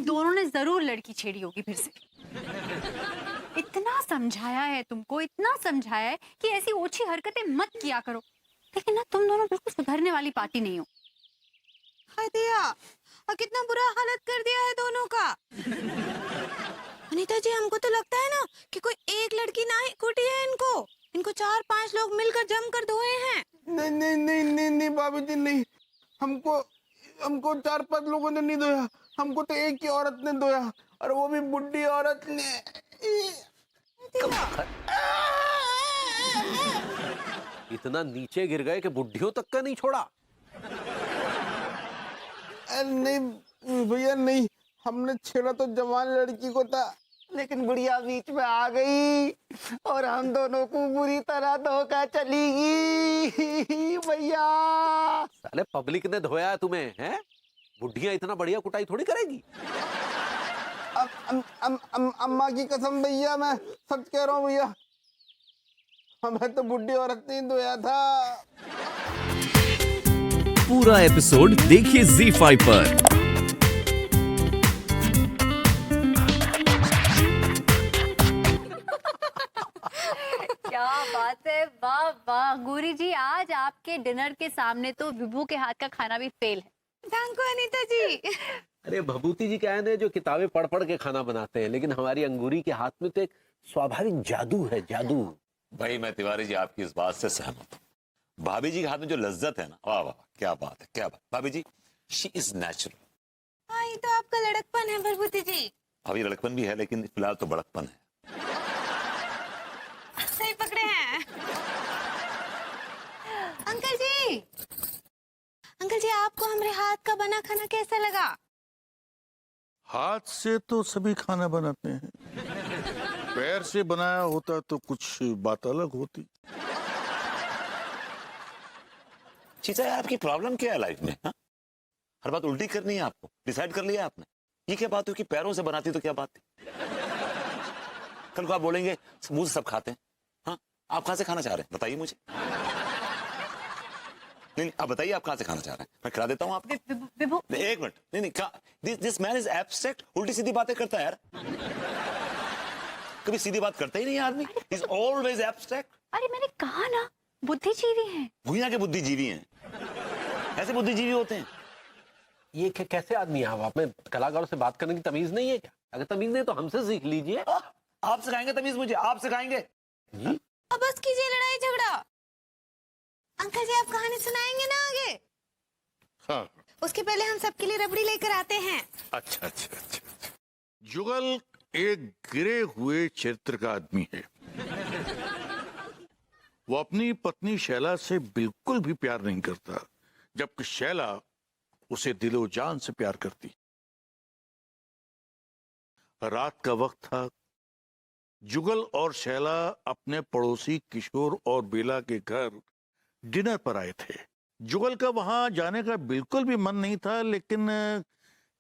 तुम दोनों ने जरूर लड़की छेड़ी होगी फिर से। इतना समझाया है तुमको, इतना समझाया है कि ऐसी ओछी हरकतें मत किया करो, लेकिन ना तुम दोनों बिल्कुल सुधरने वाली पार्टी नहीं हो। हाय दिया, और कितना बुरा हालत कर दिया है दोनों का। अनीता जी, हमको तो लगता है ना कि कोई एक लड़की ना ही कुटी है इनको 4-5 लोग मिलकर जमकर धोए हैं। नहीं नहीं नहीं नहीं नहीं भाभी जी नहीं, हमको हमको 4-5 लोगों ने नहीं धोया, हमको तो एक ही औरत ने धोया, और वो भी बुढ़ी औरत ने। इतना नीचे गिर गए कि बुढ़ियों तक का नहीं छोड़ा। नहीं भैया नहीं, हमने छेड़ा तो जवान लड़की को था, लेकिन बुढ़िया बीच में आ गई और हम दोनों को बुरी तरह धोखा चली गई भैया। साले पब्लिक ने धोया है तुम्हें, हैं? बुढ़िया इतना बढ़िया कुटाई थोड़ी करेगी। अम्मा की कसम भैया, मैं सच कह रहा हूँ भैया, हमें तो बुढ़ी औरत ने धोया था। पूरा एपिसोड देखिए ZEE5 पर। क्या बात है, वाह वाह गौरी जी, आज आपके डिनर के सामने तो विभू के हाथ का खाना भी फेल है। थैंक यू अनीता जी। अरे भभूति जी क्या है ना, जो किताबें पढ़ पढ़ के खाना बनाते हैं, लेकिन हमारी अंगूरी के हाथ में तो एक स्वाभाविक जादू है, जादू। भाई मैं तिवारी जी आपकी इस बात से सहमत हूँ। भाभी जी के हाथ में जो लज्जत है ना, वाह वाह, क्या बात है, क्या बात। भाभी जी, शी इज नेचुरल। हाँ, ये तो आपका लड़कपन है प्रभुति जी। अभी लड़कपन भी है, लेकिन फिलहाल तो बड़कपन है। सही पकड़े हैं अंकल जी। अंकल जी, आपको हमारे हाथ का बना खाना कैसा लगा? हाथ से तो सभी खाना बनाते हैं, पैर से बनाया होता तो कुछ बात अलग होती। चीचा यार, आपकी प्रॉब्लम क्या है लाइफ में? हा? हर बात उल्टी करनी है आपको, डिसाइड कर लिया आपने? ये क्या बात हुई कि पैरों से बनाती तो क्या बात थी? कल को आप बोलेंगे मुंह से सब खाते हैं। हाँ, आप कहां से खाना चाह रहे हैं बताइए मुझे। नहीं, आप बताइए आप कहां से खाना चाह रहे हैं, मैं खिला देता हूं आपको। विभू, एक मिनट, नहीं, दिस मैन इज एब्स्ट्रैक्ट, उल्टी सीधी बातें करता है यार, कभी सीधी बात करता ही नहीं आदमी, इज ऑलवेज एब्स्ट्रैक्ट। अरे मैंने कहा ना बुद्धिजीवी हैं। भुइयां के बुद्धिजीवी हैं, ऐसे बुद्धिजीवी होते हैं। ये कैसे आदमी है आप में कलाकारों से बात करने की तमीज नहीं है क्या? अगर तमीज नहीं तो हमसे सीख लीजिए। आप सिखाएंगे तमीज मुझे? आप सिखाएंगे? अब बस कीजिए लड़ाई झगड़ा। अंकल जी, आप कहानी सुनाएंगे ना आगे? हाँ, उसके पहले हम सबके लिए रबड़ी लेकर आते हैं। अच्छा अच्छा अच्छा। जुगल एक गिरे हुए चरित्र का आदमी है। वो अपनी पत्नी शैला से बिल्कुल भी प्यार नहीं करता, जबकि शैला उसे दिलो जान से प्यार करती। रात का वक्त था। जुगल और शैला अपने पड़ोसी किशोर और बेला के घर डिनर पर आए थे। जुगल का वहां जाने का बिल्कुल भी मन नहीं था, लेकिन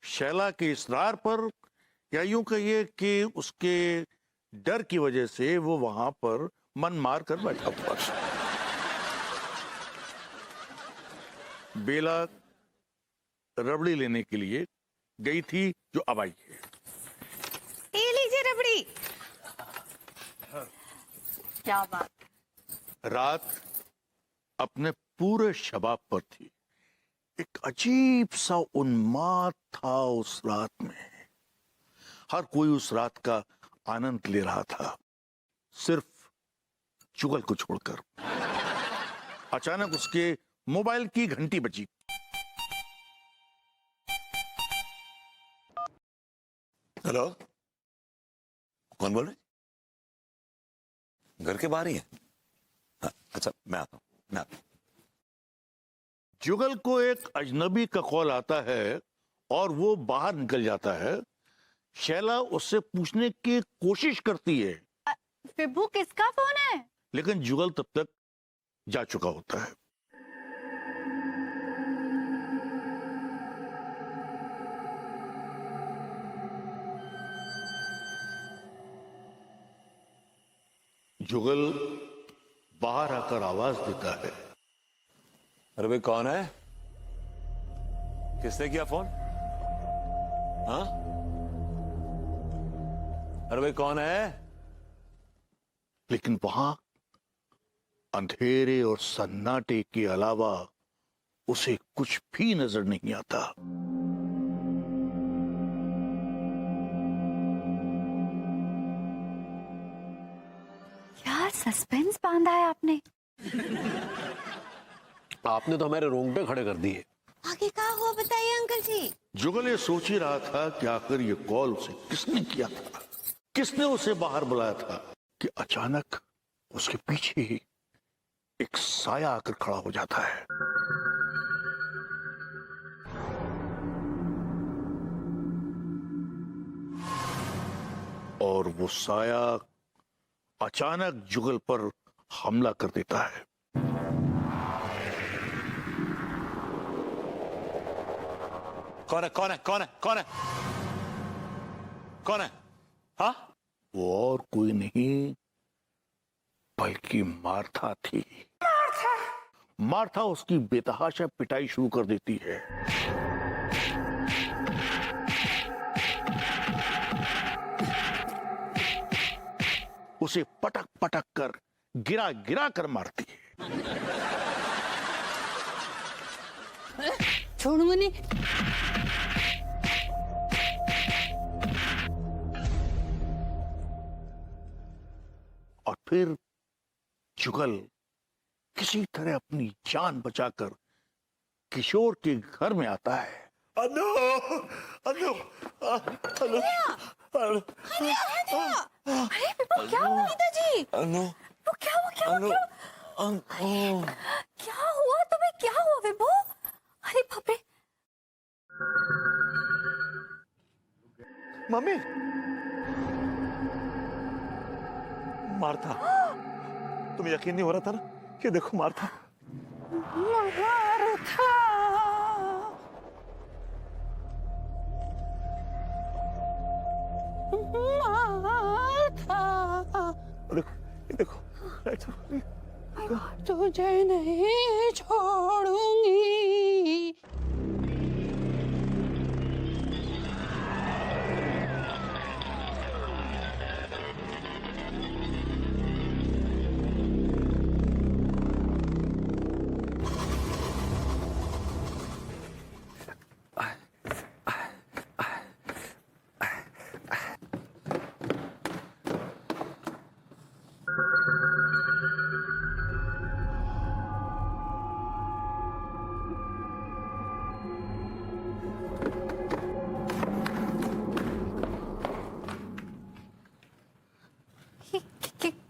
शैला के इसरार पर, या यूं कहिए कि उसके डर की वजह से, वो वहां पर मन मार कर बैठा हुआ था। बेला रबड़ी लेने के लिए गई थी, जो अब आई है। ये लीजिए रबड़ी। क्या बात। रात अपने पूरे शबाब पर थी। एक अजीब सा उन्माद था उस रात में। हर कोई उस रात का आनंद ले रहा था, सिर्फ जुगल को छोड़कर। अचानक उसके मोबाइल की घंटी बजी। हेलो, कौन बोल रहे? घर के बाहर ही है? हाँ, अच्छा मैं आता हूँ। जुगल को एक अजनबी का कॉल आता है और वो बाहर निकल जाता है। शैला उससे पूछने की कोशिश करती है, विभू किसका फोन है? लेकिन जुगल तब तक जा चुका होता है। जुगल बाहर आकर आवाज देता है, अरे भाई कौन है? किसने किया फोन? हाँ, अरे भाई कौन है? लेकिन वहां अंधेरे और सन्नाटे के अलावा उसे कुछ भी नजर नहीं आता। क्या सस्पेंस बांधा है आपने। आपने तो हमारे रोंगटे खड़े कर दिए। आगे क्या हुआ बताइए अंकल जी। जुगल ये सोच ही रहा था कि आखिर ये कॉल उसे किसने किया था, किसने उसे बाहर बुलाया था, कि अचानक उसके पीछे ही एक साया आकर खड़ा हो जाता है। और वो साया अचानक जुगल पर हमला कर देता है। कौन है? कौन है? कौन है? कौन है? कौन है? हाँ? वो और कोई नहीं बल्कि मार्था थी। मार्था उसकी बेतहाशा पिटाई शुरू कर देती है। उसे पटक पटक कर गिरा गिरा कर मारती है। छोड़ूंगा नहीं। और फिर जुगल किसी तरह अपनी जान बचाकर किशोर के घर में आता है। अनु, अनु, अनु, अनु, अरे बिल्कुल क्या हुआ पिताजी? अनु, वो क्या हुआ? क्या हुआ? अनु, क्या क्या हुआ तुम्हें? क्या हुआ विभू? अरे बाप रे। मम्मी, मार्था, तुम्हें यकीन नहीं हो रहा था ना कि देखो मार्था। देखो, ये देखो, तुझे नहीं छोड़ूंगी।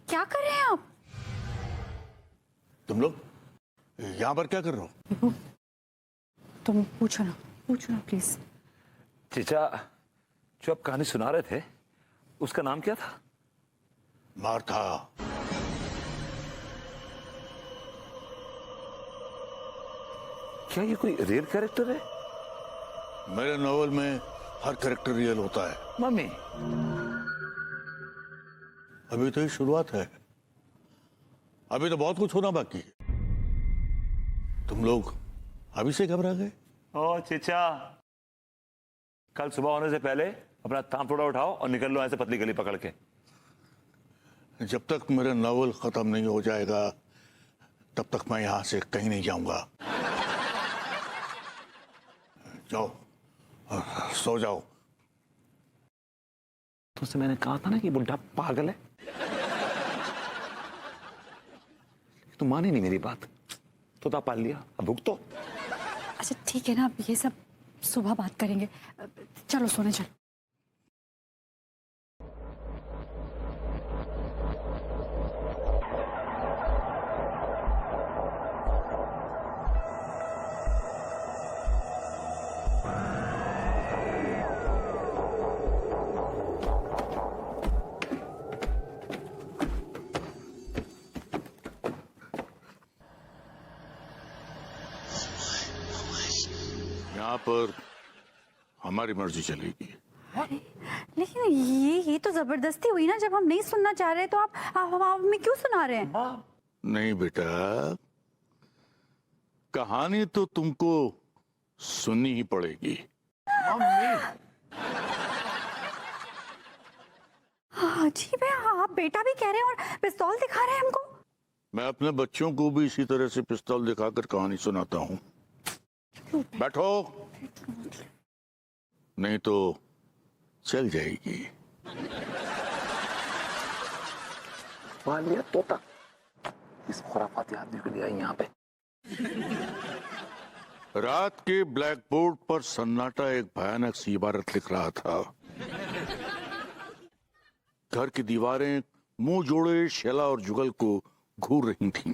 क्या कर रहे हैं आप? तुम लोग यहां पर क्या कर रहे हो? तुम पूछो ना प्लीज। चीचा, जो आप कहानी सुना रहे थे उसका नाम क्या था? मार्था। क्या ये कोई रियल कैरेक्टर है? मेरे नॉवल में हर कैरेक्टर रियल होता है। मम्मी, अभी तो ये शुरुआत है, अभी तो बहुत कुछ होना बाकी है। तुम लोग अभी से घबरा गए? ओ चीचा, कल सुबह होने से पहले अपना तांपोड़ा उठाओ और निकल लो ऐसे पतली गली पकड़ के। जब तक मेरा नॉवल खत्म नहीं हो जाएगा तब तक मैं यहां से कहीं नहीं जाऊंगा। जाओ, सो जाओ। तुमसे मैंने कहा था ना कि बुढ़ा पागल है। तुम माने नहीं मेरी बात, तो पाल लिया, अब भुगतो। अच्छा ठीक है ना, अब ये सब सुबह बात करेंगे। चलो सोने चलो। यहाँ पर हमारी मर्जी चलेगी। लेकिन ये तो जबरदस्ती हुई ना। जब हम नहीं सुनना चाह रहे तो आप हमें क्यों सुना रहे हैं? नहीं बेटा, कहानी तो तुमको सुननी ही पड़ेगी। अजीब है, आप बेटा भी कह रहे हैं और पिस्तौल दिखा रहे हैं हमको। मैं अपने बच्चों को भी इसी तरह से पिस्तौल दिखाकर कहानी सुनाता हूँ। बैठो, नहीं तो चल जाएगी। मान लिया तोता, इस खुराफाती आदमी को ले आई यहाँ पे। रात के ब्लैक बोर्ड पर सन्नाटा एक भयानक सी इबारत लिख रहा था। घर की दीवारें मुंह जोड़े शैला और जुगल को घूर रही थीं।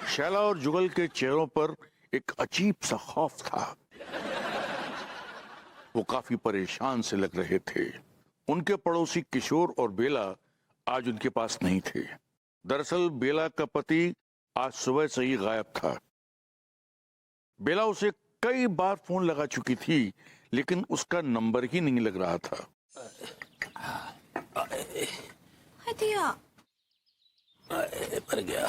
शैला और जुगल के चेहरों पर एक अजीब सा खौफ था। वो काफी परेशान से लग रहे थे। उनके पड़ोसी किशोर और बेला आज उनके पास नहीं थे। दरअसल बेला का पति आज सुबह से ही गायब था। बेला उसे कई बार फोन लगा चुकी थी, लेकिन उसका नंबर ही नहीं लग रहा था। दिया मर गया।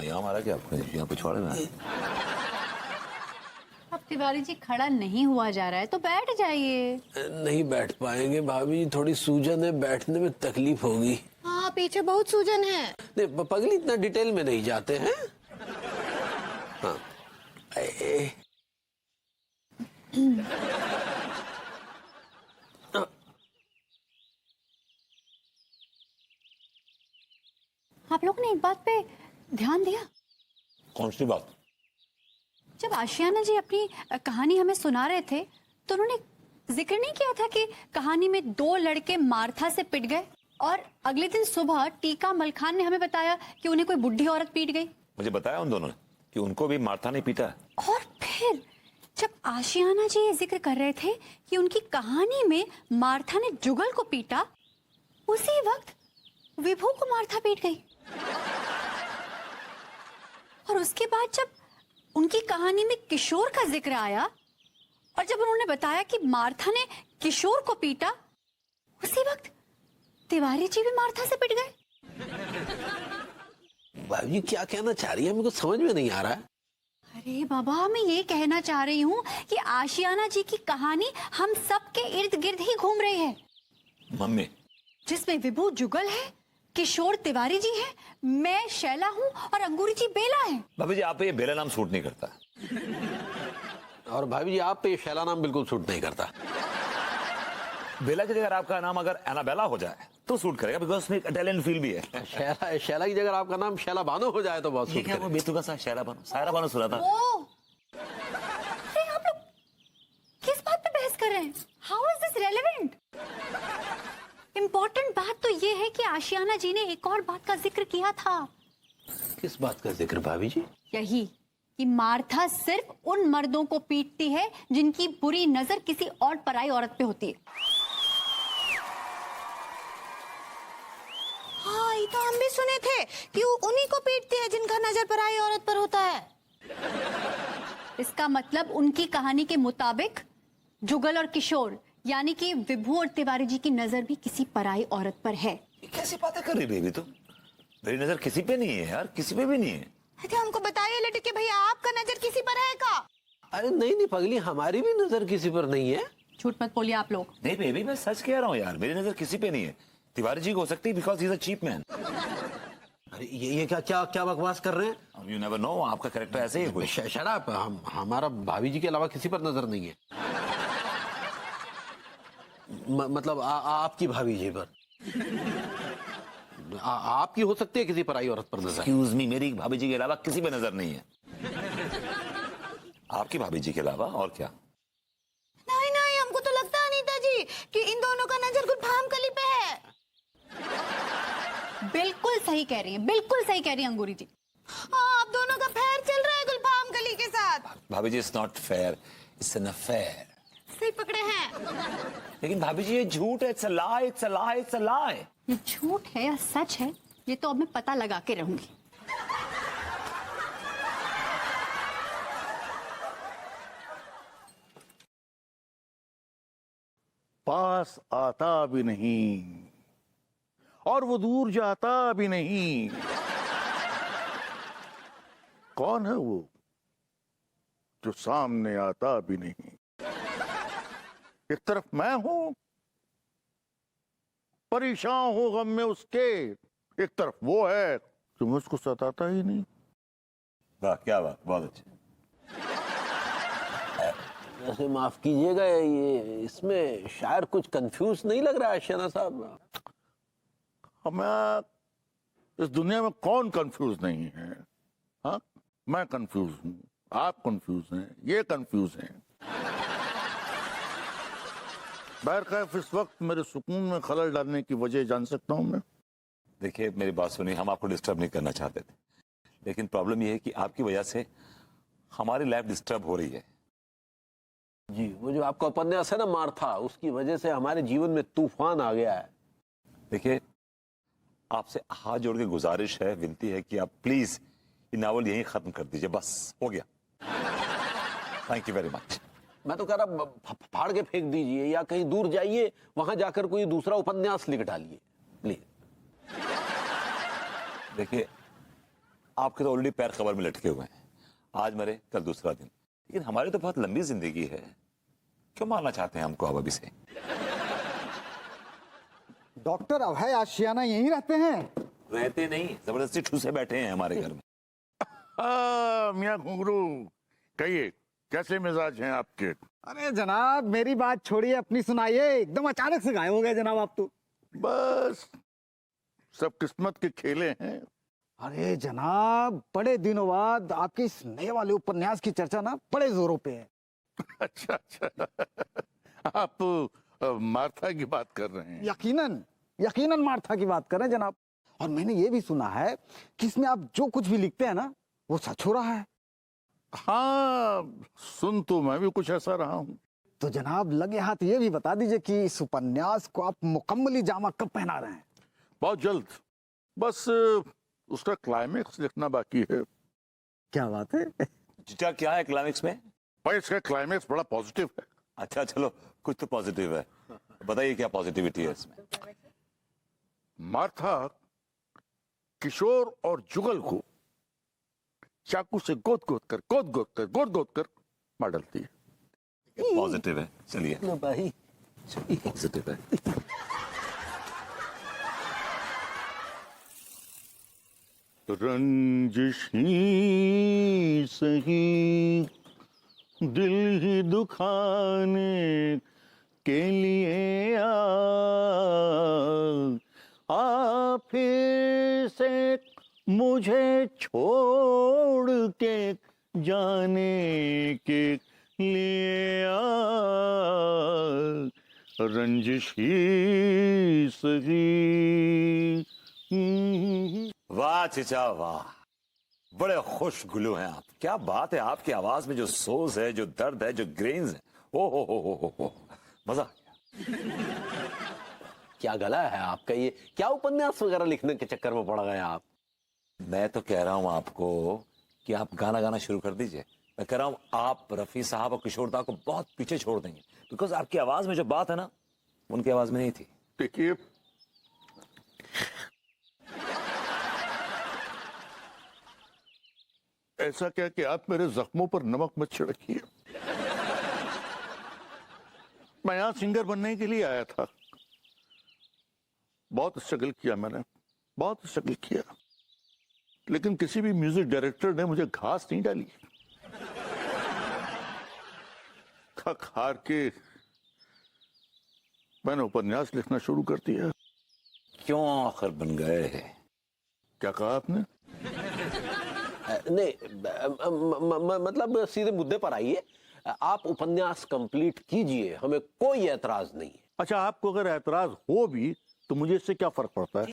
यहाँ मारा क्या आपने? यहाँ पे छोड़े ना। अब तिवारी जी खड़ा नहीं हुआ जा रहा है तो बैठ जाइए। नहीं बैठ पाएंगे भाभी जी, थोड़ी सूजन है, बैठने में तकलीफ होगी। हाँ, पीछे बहुत सूजन है। नहीं पगली, इतना डिटेल में नहीं जाते हैं। हाँ। आप लोगों ने एक बात पे ध्यान दिया? कौन सी बात? जब आशियाना जी अपनी कहानी हमें सुना रहे थे तो उन्होंने जिक्र नहीं किया था कि कहानी में 2 लड़के मार्था से पिट गए, और अगले दिन सुबह टीका मलखान ने हमें बताया कि उन्हें कोई बुढ़ी औरत पीट गई। मुझे बताया उन दोनों ने कि उनको भी मार्था ने पीटा है। और फिर जब आशियाना जी ये जिक्र कर रहे थे कि उनकी कहानी में मार्था ने जुगल को पीटा, उसी वक्त विभू को मार्था पीट गई। और उसके बाद जब उनकी कहानी में किशोर का जिक्र आया और जब उन्होंने बताया कि मार्था ने किशोर को पीटा, उसी वक्त तिवारी जी भी मार्था से पिट गए। भाभी जी क्या कहना चाह रही है, मेरे को समझ में नहीं आ रहा है। अरे बाबा, मैं ये कहना चाह रही हूँ कि आशियाना जी की कहानी हम सब के इर्द गिर्द ही घूम रही है, मम्मी। जिसमें विभू जुगल है, किशोर तिवारी जी है, मैं शैला हूँ और अंगूरी जी बेला है। भाभी जी आप पे ये बेला नाम सूट नहीं करता। और भाभी जी आप पे ये शैला नाम बिल्कुल सूट नहीं करता। बेला की जगह आपका नाम अगर एनाबेला हो जाए तो सूट करेगा, बिकॉज उसमें एक इटालियन फील भी है। शैला की जगह आपका नाम शैला बानो हो जाए तो बहुत ये सूट क्या वो करेगा। बेतुका सा शैला बानो, सायरा बानो सुना था। अरे आप लोग किस बात पे बहस कर रहे हैं? How is this relevant? Important बात तो ये है कि आशियाना जी ने एक और बात का जिक्र किया था। किस बात का जिक्र भाभी जी? यही कि मार्था सिर्फ उन मर्दों को पीटती है जिनकी बुरी नजर किसी और पराई औरत पे होती है। हाँ, ये तो हम भी सुने थे कि वो उन्हीं को पीटती है जिनका नजर पराई औरत पर होता है। इसका मतलब उनकी कहानी के मुताबिक जुगल और किशोर यानी कि विभू और तिवारी जी की नजर भी किसी पराई औरत पर है। ये कैसी बातें कर रही बेबी तुम? मेरी नजर किसी पे नहीं है यार, किसी पे भी नहीं है। अच्छा, हमको बताइए लड़के भैया, आपका नजर किसी पर है का? अरे नहीं नहीं पगली, हमारी भी नजर किसी पर नहीं है। झूठ मत बोलिए आप लोग। नहीं बेबी, मैं सच कह रहा हूँ यार, मेरी नजर किसी पे नहीं है। तिवारी जी को हो सकती है because he is a cheap man. अरे ये क्या क्या क्या बकवास कर रहे हैं? यू नेवर नो, आपका कैरेक्टर ऐसे ही है कोई। शराब हमारा भाभी जी के अलावा किसी पर नजर नहीं है। मतलब आपकी भाभी जी पर आपकी हो सकती है किसी पराई औरत पर नजर। एक्सक्यूज मी, मेरी भाभी जी के अलावा किसी पे नजर नहीं है। आपकी भाभी जी के अलावा और क्या? नहीं नहीं, हमको तो लगता है अनीता जी कि इन दोनों का नजर गुलफाम कली पे है। बिल्कुल सही कह रही है, बिल्कुल सही कह रही है अंगूरी जी। हाँ, आप दोनों का फेयर चल रहा है गुलफाम कली के साथ। भाभी जी it's not fair, it's an affair. सही पकड़े हैं। लेकिन भाभी जी ये झूठ है, it's a lie, it's a lie, it's a lie. ये झूठ है या सच है ये तो अब मैं पता लगा के रहूंगी। पास आता भी नहीं और वो दूर जाता भी नहीं। कौन है वो जो सामने आता भी नहीं? एक तरफ मैं हूं, परेशान हूं गम में उसके, एक तरफ वो है जो मुझको सताता ही नहीं। वाह, क्या बात, बहुत अच्छे। वैसे माफ कीजिएगा, ये इसमें शायर कुछ कंफ्यूज नहीं लग रहा है आशियाना साहब? हमें इस दुनिया में कौन कंफ्यूज नहीं है? हाँ, मैं कंफ्यूज हूं, आप कंफ्यूज हैं, ये कंफ्यूज हैं। बहरखैर, इस वक्त मेरे सुकून में खलल डालने की वजह जान सकता हूं मैं? देखिए, मेरी बात सुनिए, हम आपको डिस्टर्ब नहीं करना चाहते थे, लेकिन प्रॉब्लम यह है कि आपकी वजह से हमारी लाइफ डिस्टर्ब हो रही है। जी, वो जो आपका उपन्यास है ना मार्था, उसकी वजह से हमारे जीवन में तूफान आ गया है। देखिए, आपसे हाथ जोड़ के गुजारिश है, विनती है कि आप प्लीज ये नावल यहीं खत्म कर दीजिए, बस हो गया। Thank you very much. मैं तो कह रहा फाड़ के फेंक दीजिए, या कहीं दूर जाइए, वहां जाकर कोई दूसरा उपन्यास लिख डालिए प्लीज। देखिए, आपके तो ऑलरेडी पैर खबर में लटके हुए हैं, आज मरे कल दूसरा दिन, लेकिन हमारी तो बहुत लंबी जिंदगी है, क्यों मारना चाहते हैं हमको आप अभी से? डॉक्टर अभय आशियाना यहीं रहते हैं? रहते नहीं, जबरदस्ती ठूसे बैठे हैं हमारे घर में। मियां घुंघरू, कहिए कैसे मिजाज हैं आपके? अरे जनाब, मेरी बात छोड़िए, अपनी सुनाइए। एकदम अचानक से गायब हो गए जनाब आप तो। बस सब किस्मत के खेले हैं। अरे जनाब, बड़े दिनों बाद आपके इस नए वाले उपन्यास की चर्चा ना बड़े जोरों पे है। अच्छा अच्छा, आप मार्था की बात कर रहे हैं? यकीनन यकीनन मार्था की बात कर रहे हैं जनाब। और मैंने ये भी सुना है कि इसमें आप जो कुछ भी लिखते हैं ना, वो सच हो रहा है। हाँ, सुन तो मैं भी कुछ ऐसा रहा हूँ। तो जनाब लगे हाथ ये भी बता दीजिए कि इस उपन्यास को आप मुकम्मली जामा कब पहना रहे हैं? बहुत जल्द, बस उसका क्लाइमेक्स लिखना बाकी है। क्या बात है? जीजा, क्या है क्लाइमेक्स में? भाई, इसका क्लाइमेक्स बड़ा पॉजिटिव है। अच्छा, चलो कुछ तो पॉजिटिव है, बताइए क्या पॉजिटिविटी है इसमें? मार्था किशोर और जुगल को चाकू से गोद गोद कर मार डालती है। पॉजिटिव है, चलिए भाई पॉजिटिव है। रंजिश ही सही, दिल ही दुखाने के लिए आ फिर से मुझे छोड़ के जाने के लिए रंजिश ही सही। वाह चिचा वाह, बड़े खुश गुलू हैं आप। क्या बात है, आपकी आवाज में जो सोज है, जो दर्द है, जो ग्रेन्स है, ओ हो, मजा आ गया। क्या गला है आपका, ये क्या उपन्यास वगैरह लिखने के चक्कर में पड़ गए आप? मैं तो कह रहा हूं आपको कि आप गाना गाना शुरू कर दीजिए। मैं कह रहा हूं आप रफी साहब और किशोर दा को बहुत पीछे छोड़ देंगे, बिकॉज आपकी आवाज में जो बात है ना, उनकी आवाज में नहीं थी। देखिए, ऐसा क्या कि आप मेरे जख्मों पर नमक मत छिड़किए। मैं यहां सिंगर बनने के लिए आया था, बहुत स्ट्रगल किया मैंने, बहुत स्ट्रगल किया, लेकिन किसी भी म्यूजिक डायरेक्टर ने मुझे घास नहीं डाली। थक हार के मैंने उपन्यास लिखना शुरू कर दिया। क्यों आखिर बन गए? क्या कहा आपने? नहीं, मतलब सीधे मुद्दे पर आइए। आप उपन्यास कंप्लीट कीजिए, हमें कोई एतराज नहीं है। अच्छा, आपको अगर एतराज हो भी तो मुझे इससे क्या फर्क पड़ता है?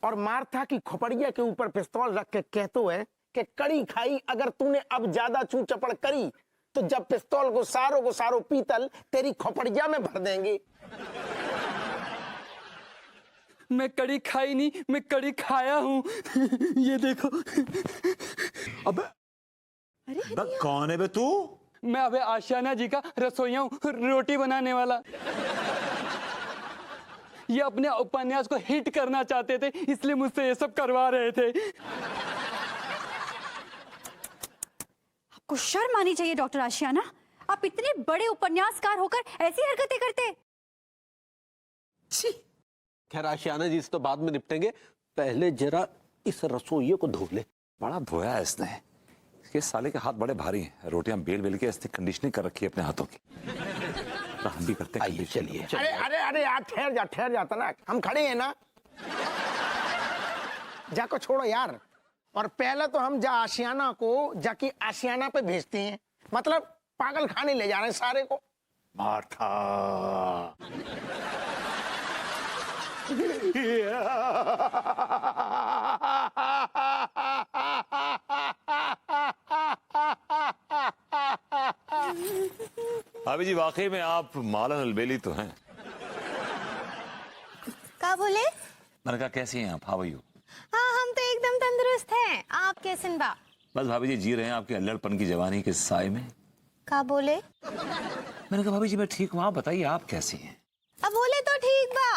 और मार्था की खोपड़िया के ऊपर पिस्तौल रख के कहते हुए कि कड़ी खाई अगर तूने अब ज्यादा चू चपड़ करी तो जब पिस्तौल को सारो पीतल तेरी खोपड़िया में भर देंगे। मैं कड़ी खाई नहीं, मैं कड़ी खाया हूँ। ये देखो। अबे कौन है बे तू? मैं अबे आशियाना जी का रसोइया हूँ, रोटी बनाने वाला। ये अपने उपन्यास को हिट करना चाहते थे, इसलिए मुझसे ये सब करवा रहे थे। आपको आपको शर्म आनी चाहिए डॉक्टर आशियाना। आप इतने बड़े उपन्यासकार होकर ऐसी हरकतें करते। खैर आशियाना जी, इस तो बाद में निपटेंगे, पहले जरा इस रसोइये को धो ले। बड़ा धोया है इसने, इसके साले के हाथ बड़े भारी हैं, रोटियां बेल बेल के इसने कंडीशनिंग कर रखी है अपने हाथों की। तो हम भी करते हैं आइए conditioning। चलिए। अरे अरे अरे यार ठहर जाता ना, हम खड़े हैं ना। जाको छोड़ो यार। और पहले तो हम आशियाना को जाकी आशियाना पे भेजते हैं, मतलब पागल खाने ले जा रहे हैं सारे को। मार्था, भाभी जी वाकई में आप मालन अलबेली तो हैं। का बोले? मैंने कहा कैसी हैं आप, हाउ आर यू? हाँ, हम तो एकदम तंदुरुस्त हैं। आप कैसे बा? बस भाभी जी जी रहे हैं आपके अल्लड़पन की जवानी के साए में। का बोले? मैंने कहा भाभी जी मैं ठीक हूँ, आप बताइए आप कैसी हैं? अब बोले तो ठीक बा।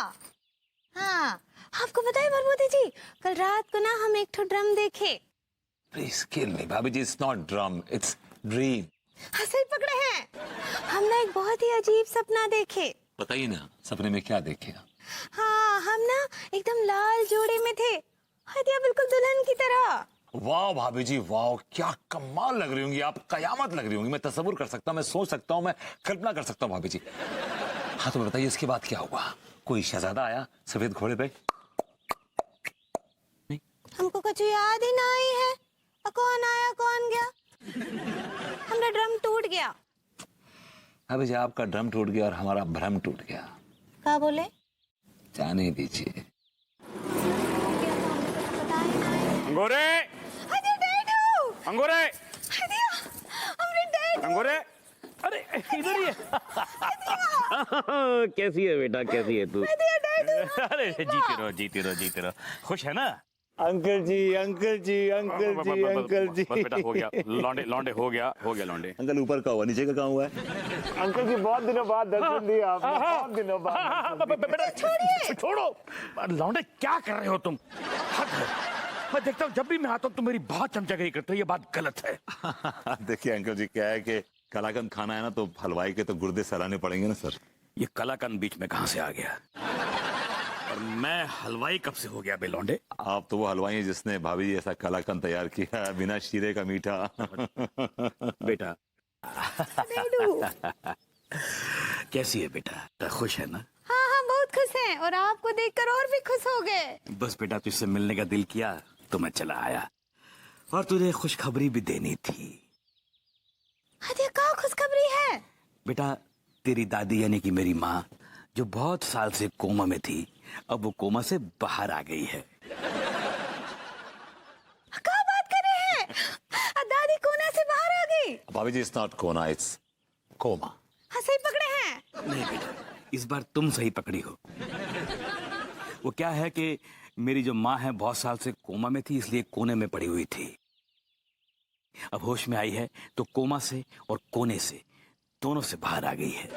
हाँ, आपको पता है भरभूति जी, कल रात को ना हम एक ठो ड्रम देखे। प्लीज किल मी भाभी जी, it's not drum, it's dream. हाँ, सही पकड़े हैं। हमने एक बहुत ही अजीब सपना देखे। बताइए ना सपने में क्या देखे? हाँ, हम ना एकदम लाल जोड़े में थे, हदिया बिल्कुल दुल्हन की तरह। वाह भाभी जी वाह, क्या कमाल लग रही होंगी आप, कयामत लग रही होंगी। मैं तस्वीर कर सकता हूँ, मैं सोच सकता हूँ, मैं कल्पना कर सकता हूँ भाभी जी। हाँ तो बताइए इसके बाद क्या हुआ? कोई शहजादा आया सफेद घोड़े पे? नहीं, हमको कुछ याद ही ना आई है। कौन आया कौन गया? हमारा ड्रम टूट गया। भाभी जी आपका ड्रम टूट गया और हमारा भ्रम टूट गया। क्या बोले? जाने दीजिए। अंगूरे, अंगूरे, अंगूरे, अरे इधर ही है। कैसी है बेटा, कैसी है तू? अरे जीते रहो, खुश है ना? अंकल जी अंकल जी अंकल जी अंकल जी। बस बेटा हो गया, लौंडे हो गया लौंडे। अंकल ऊपर का हुआ, नीचे का कहाँ हुआ है? अंकल जी बहुत दिनों बाद दर्शन दिया आपने, बहुत दिनों बाद। बेटा छोड़ो, लौंडे क्या कर रहे हो तुम? हद है। मैं देखता हूँ जब भी मैं आता हूँ तुम मेरी बहुत चमचागिरी करते हो, ये बात गलत है। देखिए अंकल जी क्या है कि कलाकंद खाना है ना, तो हलवाई के तो गुर्दे सराहने पड़ेंगे ना सर। ये कलाकंद बीच में कहाँ से आ गया? और मैं हलवाई कब से हो गया बे लौंडे? आप तो वो हलवाई हैं जिसने भाभी जी ऐसा कलाकंद तैयार किया है, बिना शीरे का मीठा। बेटा कैसी है बेटा, खुश है ना? हाँ हाँ, बहुत खुश हैं, और आपको देखकर और भी खुश हो गए। बस बेटा तुझसे मिलने का दिल किया तो मैं चला आया, और तुझे खुशखबरी भी देनी थी। अरे क्या खुशखबरी है? बेटा तेरी दादी यानी कि मेरी माँ, जो बहुत साल से कोमा में थी, अब वो कोमा से बाहर आ गई है। क्या बात कर रहे हैं? दादी कोना से बाहर आ गई? भाभी जी इट्स नॉट कोना, इट्स कोमा। हाँ, सही पकड़े हैं। नहीं बेटा, इस बार तुम सही पकड़ी हो। वो क्या है कि मेरी जो माँ है बहुत साल से कोमा में थी, इसलिए कोने में पड़ी हुई थी। अब होश में आई है तो कोमा से और कोने से दोनों से बाहर आ गई है।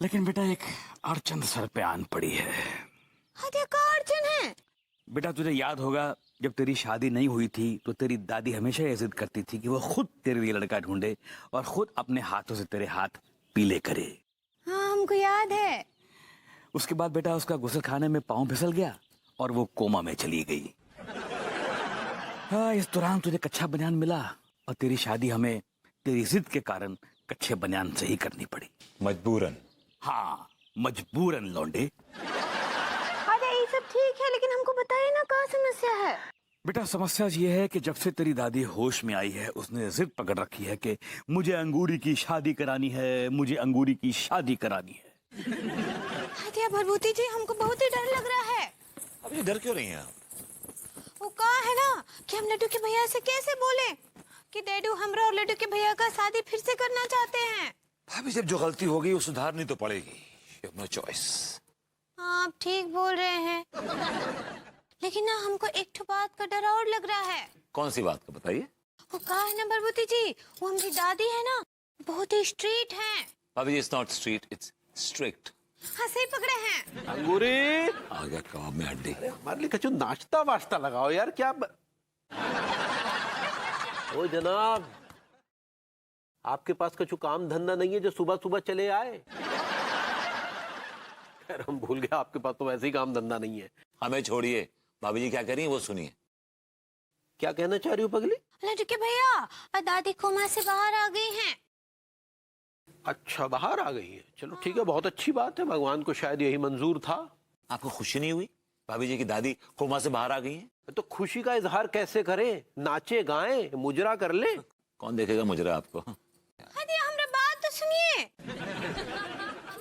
लेकिन बेटा एक अड़चन सर पे आन पड़ी है। अरे क्या अड़चन है? बेटा तुझे याद होगा जब तेरी शादी नहीं हुई थी तो तेरी दादी हमेशा ये जिद करती थी कि वो खुद तेरे लिए लड़का ढूंढे और खुद अपने हाथों से तेरे हाथ पीले करे। हाँ, हमको याद है। उसके बाद बेटा उसका गुस्ल खाने में पाँव फिसल गया और वो कोमा में चली गई। हाँ, इस दौरान तुझे कच्चा बनियान मिला और तेरी शादी हमें तेरी जिद के कारण कच्चे बनियान से ही करनी पड़ी। मजबूरन। हाँ, मजबूरन लौंडे। अरे ये सब ठीक है, लेकिन हमको बताइए ना क्या समस्या है? बेटा समस्या ये है कि जब से तेरी दादी होश में आई है उसने जिद पकड़ रखी है कि मुझे अंगूरी की शादी करानी है, मुझे अंगूरी की शादी करानी है। अरे भरभूति जी, हमको बहुत ही डर लग रहा है। अब ये डर क्यों रही हैं आप? वो कहा है ना कि हम लड्डू के भैया से कैसे बोले कि डैडू हमरा और लड्डू के भैया का शादी फिर से करना चाहते हैं। भाभी जब जो गलती हो गई वो सुधारनी तो पड़ेगी, you have no choice। हाँ, आप ठीक बोल रहे हैं, लेकिन ना हमको एक ठो बात का डर और लग रहा है। कौन सी बात का बताइए? वो कहा है ना भरभूति जी, वो हमारी दादी है ना, बहुत ही स्ट्रीट है। भाभी जी it's not street, it's strict. हाँ, सही पकड़े हैं। अंगूरी, आ गया कबाब में हड्डी। हमारे लिए कछु नाश्ता वाश्ता लगाओ यार। क्या ओ जनाब, आपके पास कछु काम धंधा नहीं है जो सुबह सुबह चले आए? खैर हम भूल गए, आपके पास तो वैसे ही काम धंधा नहीं है। हमें छोड़िए, भाभी जी क्या कह रही हैं वो सुनिए। क्या कहना चाह रही हो पगली? लड्डू के भैया दादी कोमा से बाहर आ गई हैं। अच्छा, बाहर आ गई है। चलो ठीक है, बहुत अच्छी बात है। भगवान को शायद यही मंजूर था। आपको खुशी नहीं हुई भाभी जी की दादी कोमा से बाहर आ गई हैं? तो खुशी का इजहार कैसे करें? नाचे गाएं, मुजरा कर ले। कौन देखेगा मुजरा आपको? अरे हमरा बात तो सुनिए।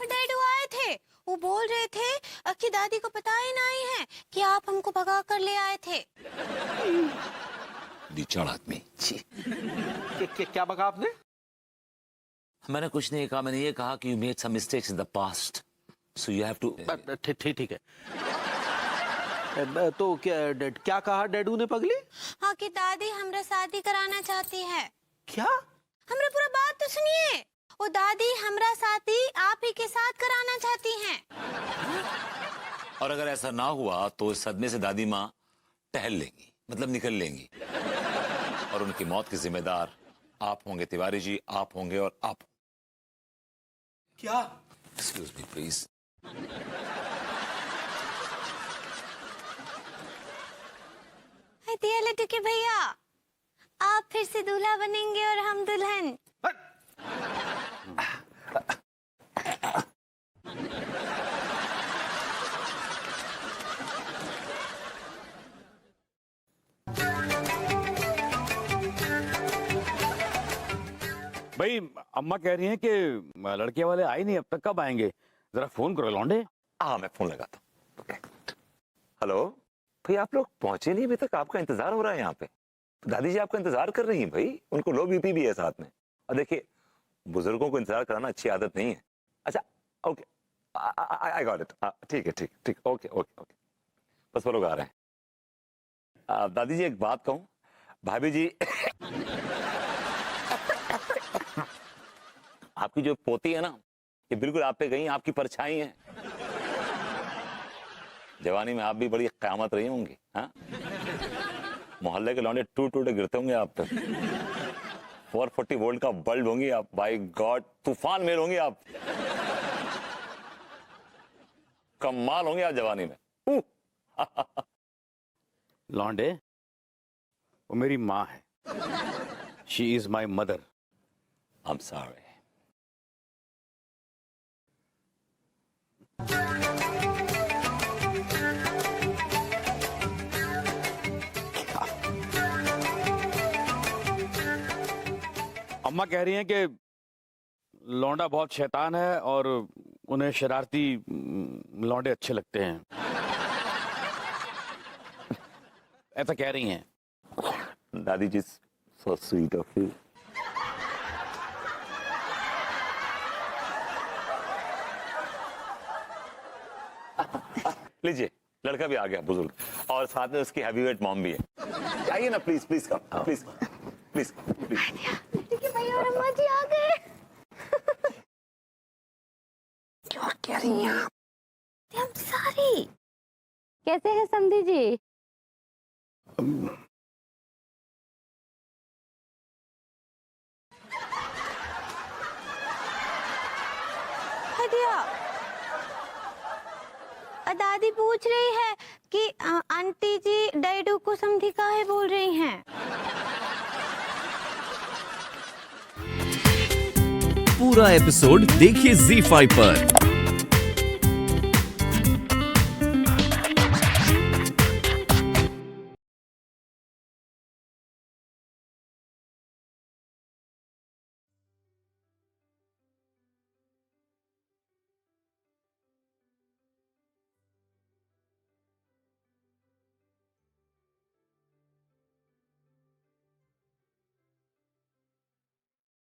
डैडू आए थे, वो बोल रहे थे कि दादी को पता ही नहीं है कि आप हमको भगा कर ले आए थे। बिचारा आदमी। छी। क्या बका आपने? मैंने कुछ नहीं कहा, मैंने ये कहा कि you made some mistakes in the past, so you have to. ठीक है। तो क्या कहा डैडू ने पगली? हाँ कि दादी हमरा शादी कराना चाहती है। क्या? हमरा पूरा बात तो सुनिए। वो दादी हमरा शादी आप ही के साथ कराना चाहती हैं। और अगर ऐसा ना हुआ तो इस सदमे से दादी माँ टहल लेंगी, मतलब निकल लेंगी, और उनकी मौत के जिम्मेदार आप होंगे तिवारी जी, आप होंगे और आप। क्या? Excuse me please. दिया लड्डू के भैया, आप फिर से दूल्हा बनेंगे और हम दुल्हन। भाई अम्मा कह रही हैं कि लड़के वाले आए नहीं, अब तक कब आएंगे? जरा फोन करो लौंडे। हाँ मैं फोन लगाता हूँ। हेलो भाई, आप लोग पहुंचे नहीं अभी तक, आपका इंतजार हो रहा है यहाँ पे। दादी जी आपका इंतजार कर रही हैं भाई, उनको लो बीपी भी है साथ में। और देखिए, बुजुर्गों को इंतजार कराना अच्छी आदत नहीं है। अच्छा ओके, आई गॉट इट। ठीक है, ठीक, ओके, बस वो लोग आ रहे हैं। दादी जी एक बात कहूँ, भाभी जी आपकी जो पोती है ना, ये बिल्कुल आप पे गई, आपकी परछाई है। जवानी में आप भी बड़ी क़यामत रही होंगी। हाँ, मोहल्ले के लौंडे टूट गिरते होंगे आप पे। 440 वोल्ट का बल्ब होंगी आप, बाय गॉड तूफान मेल होंगी आप। कमाल होंगे आप जवानी में। लौंडे, वो मेरी माँ है। She is my mother. I am sorry. अम्मा कह रही हैं कि लौंडा बहुत शैतान है और उन्हें शरारती लौंडे अच्छे लगते हैं। ऐसा कह रही हैं। दादी जी सो स्वीट ऑफ यू। लीजिए, लड़का भी आ गया बुजुर्ग, और साथ में उसकी हैवीवेट मॉम भी है। आइए ना प्लीज, कम प्लीज। भैया और अम्मा जी आ गए। क्या कह रही हैं आप? हम सारी कैसे हैं समधी जी? दिया। दादी पूछ रही है कि आंटी जी डैडू को समधी काहे बोल रही हैं। पूरा एपिसोड देखिए ZEE5 पर।